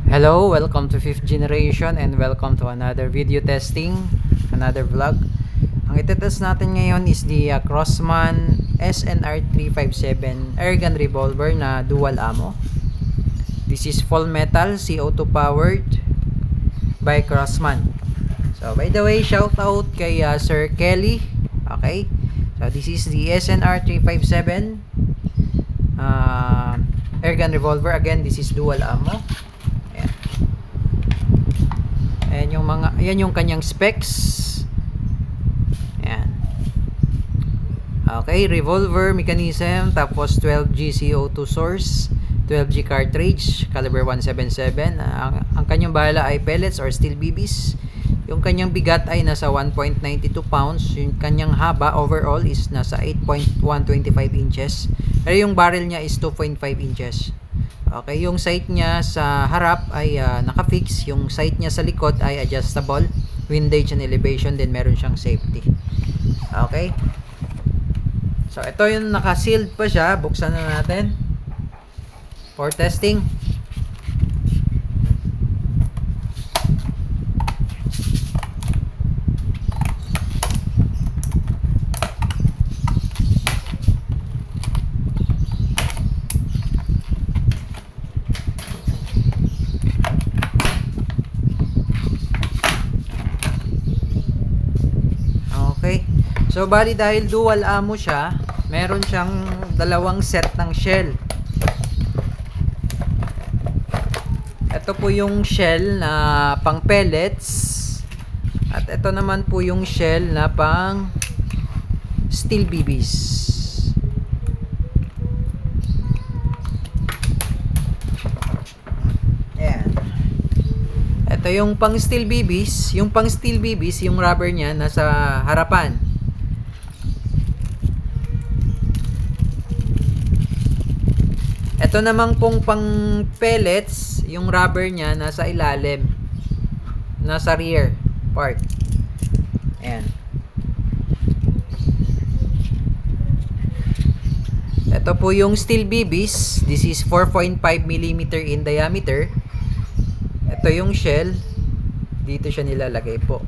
Hello, welcome to 5th generation and welcome to another video testing, another vlog. Ang itetest natin ngayon is the Crosman SNR 357 airgun revolver na dual ammo. This is full metal, CO2 powered by Crosman. So by the way, shout out kay Sir Kelly. Okay, so this is the SNR 357 airgun revolver. Again, this is dual ammo. Ayan yung ayan yung kanyang specs. Ayan. Okay, revolver mechanism, tapos 12G CO2 source, 12G cartridge, caliber 177. Ang kanyang bala ay pellets or steel BBs. Yung kanyang bigat ay nasa 1.92 pounds. Yung kanyang haba overall is nasa 8.125 inches. Pero yung barrel niya is 2.5 inches. Okay, yung sight niya sa harap ay naka-fix. Yung sight niya sa likod ay adjustable. Windage and elevation, din meron siyang safety. Okay. So, ito yung naka-sealed pa siya. Buksan na natin for testing. Okay. So, bali dahil dual ammo siya, meron siyang dalawang set ng shell. Ito po yung shell na pang pellets. At ito naman po yung shell na pang steel BBs. Ayan. Ito yung pang steel BBs. Yung pang steel BBs, yung rubber niya nasa harapan. Ito naman pong pang pellets, yung rubber niya nasa ilalim. Nasa rear part. Ayan. Ito po yung steel BBs. This is 4.5 mm in diameter. Ito yung shell. Dito siya nilalagay po.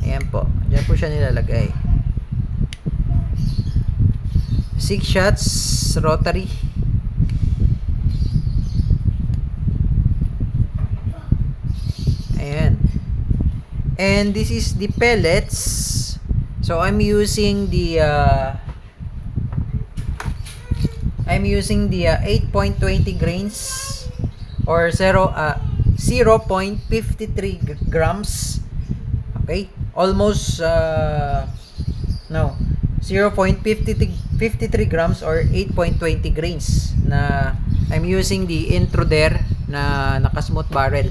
Ayan po. Diyan po siya nilalagay. 6 shots rotary. Ayan. And this is the pellets. So I'm using the 8.20 grains or 0.53 grams. Okay? Almost 0.53 grams or 8.20 grains na I'm using the Intruder na naka-smooth barrel.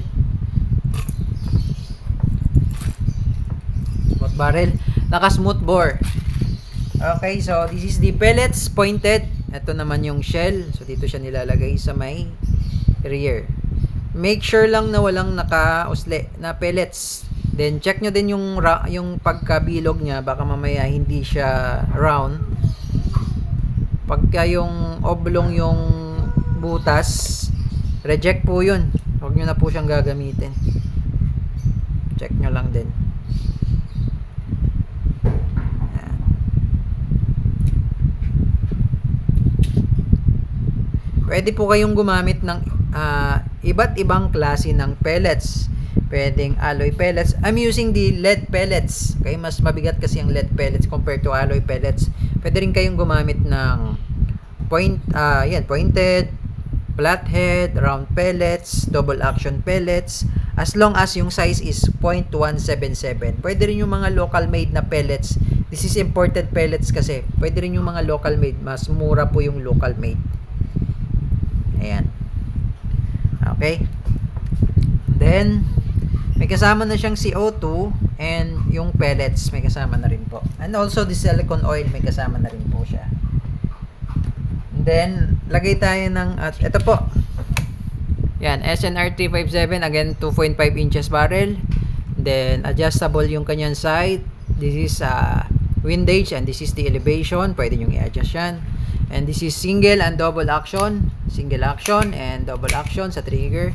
Smooth barrel, naka-smooth bore. Okay, so this is the pellets pointed. Ito naman yung shell. So dito siya nilalagay sa may rear. Make sure lang na walang naka-usle na pellets. Then check nyo din yung pagkabilog niya, baka mamaya hindi siya round. Pagka yung oblong yung butas, reject po yun. Huwag nyo na po siyang gagamitin. Check nyo lang din. Ayan. Pwede po kayong gumamit ng iba't ibang klase ng pellets. Pwedeng alloy pellets. I'm using the lead pellets. Okay, mas mabigat kasi ang lead pellets compared to alloy pellets. Pwede rin kayong gumamit ng pointed, flathead, round pellets, double action pellets, as long as yung size is 0.177. Pwede rin yung mga local made na pellets. This is imported pellets kasi. Pwede rin yung mga local made. Mas mura po yung local made. Ayan. Okay. Then may kasama na siyang CO2 and yung pellets may kasama na rin po. And also the silicone oil may kasama na rin po siya. And then lagay tayo ng ito po. Yan, SNR 357, again 2.5 inches barrel. Then adjustable yung kanyang sight. This is windage and this is the elevation. Pwede nyo i-adjust yan. And this is single and double action. Single action and double action sa trigger.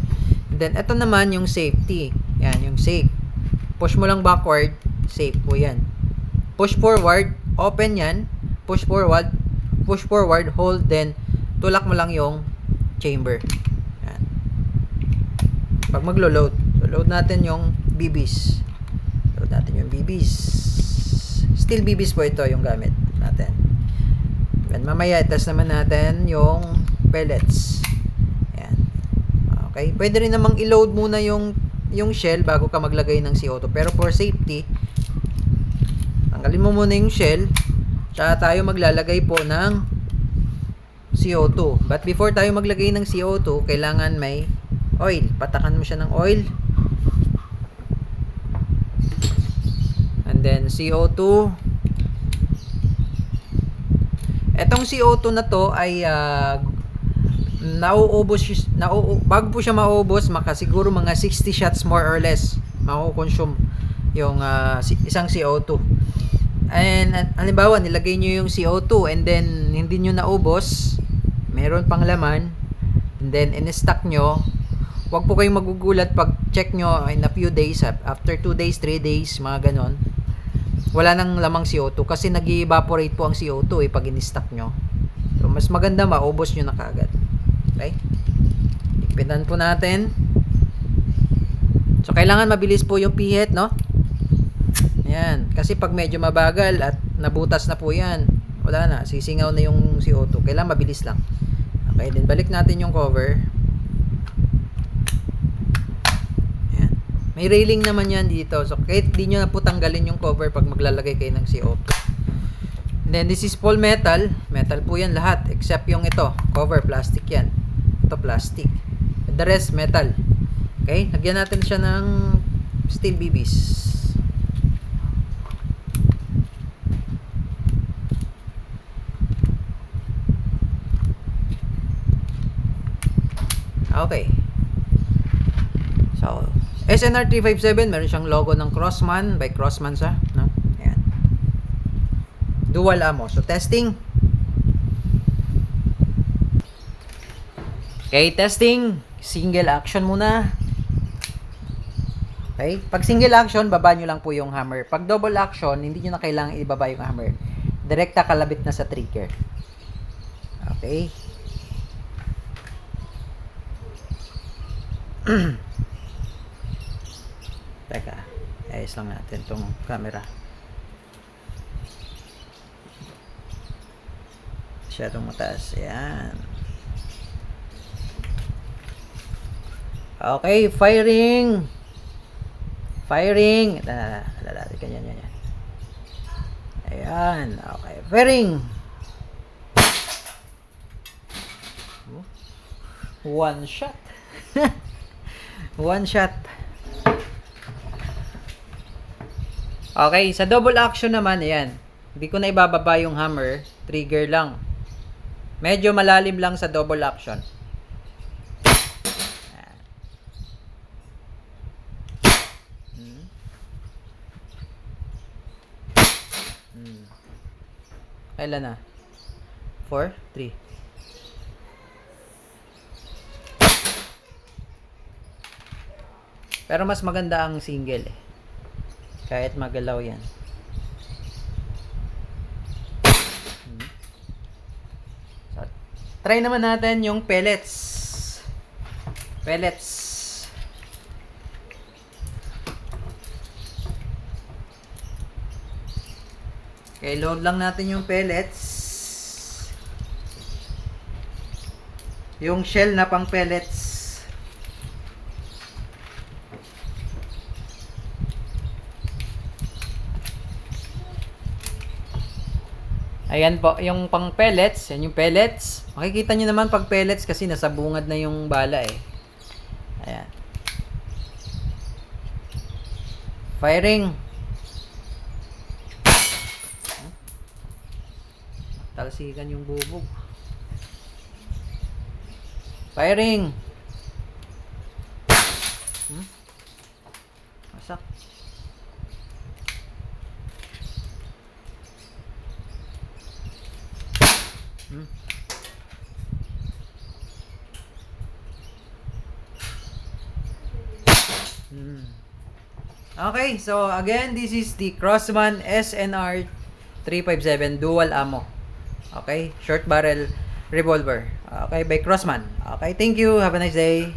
And then, ito naman yung safety. Yan, yung safe. Push mo lang backward, safe po yan. Push forward, open yan. Push forward, hold, then tulak mo lang yung chamber. Yan. Pag maglo-load, load natin yung BBs. Load natin yung BBs. Still BBs po ito yung gamit natin. And mamaya, test naman natin yung pellets. Yan. Okay. Pwede rin namang i-load muna yung shell bago ka maglagay ng CO2. Pero for safety, tanggalin mo muna yung shell. Tsaka tayo maglalagay po ng CO2. But before tayo maglagay ng CO2, kailangan may oil. Patakan mo siya ng oil. And then CO2. Etong CO2 na to ay bago po siya maubos, siguro mga 60 shots more or less mako-consume yung isang CO2. And halimbawa, nilagay nyo yung CO2 and then hindi nyo naubos, meron pang laman, and then in-stock nyo, wag po kayong magugulat pag check nyo in a few days, after 2 days, 3 days, mga ganon, wala nang lamang CO2 kasi nag-evaporate po ang CO2 pag in-stock nyo. So, mas maganda maubos nyo na kaagad. Okay? Ipitan po natin. So, kailangan mabilis po yung pihit, no? Ayan. Kasi pag medyo mabagal at nabutas na po yan, wala na. Sisingaw na yung CO2. Kailangan mabilis lang. Okay. Then, balik natin yung cover. May railing naman yan dito. So, kahit di nyo na po tanggalin yung cover pag maglalagay kayo ng CO2. And then, this is full metal. Metal po yan lahat. Except yung ito. Cover, plastic yan. Ito, plastic. The rest, metal. Okay? Lagyan natin siya ng steel BBs. Okay. So, SNR 357, meron siyang logo ng Crossman, by Crossman siya, no? Ayan. Dual ammo. So, testing. Okay, testing. Single action muna. Okay? Pag single action, baba nyo lang po yung hammer. Pag double action, hindi nyo na kailangan ibaba yung hammer. Direkta kalabit na sa trigger. Okay? Teka, ayos lang natin itong camera. Masyadong mataas. Ayan. Okay, firing. Firing. Ganyan. Ayan. Okay, firing. One shot. One shot. Okay, sa double action naman, ayan. Hindi ko na ibababa yung hammer. Trigger lang. Medyo malalim lang sa double action. Kailan na? 4, 3. Pero mas maganda ang single eh. Kahit magalaw yan. So, try naman natin yung pellets. Pellets. Okay, load lang natin yung pellets. Yung shell na pang pellets. Ayan po, yung pang pellets, yan yung pellets. Makikita nyo naman pag pellets kasi nasa bungad na yung bala eh. Ayan. Firing. Talsikan yung bubog. Firing. Masak. Hmm. Okay, so again, this is the Crossman SNR 357 dual ammo. Okay, short barrel revolver. Okay, by Crossman. Okay, thank you. Have a nice day.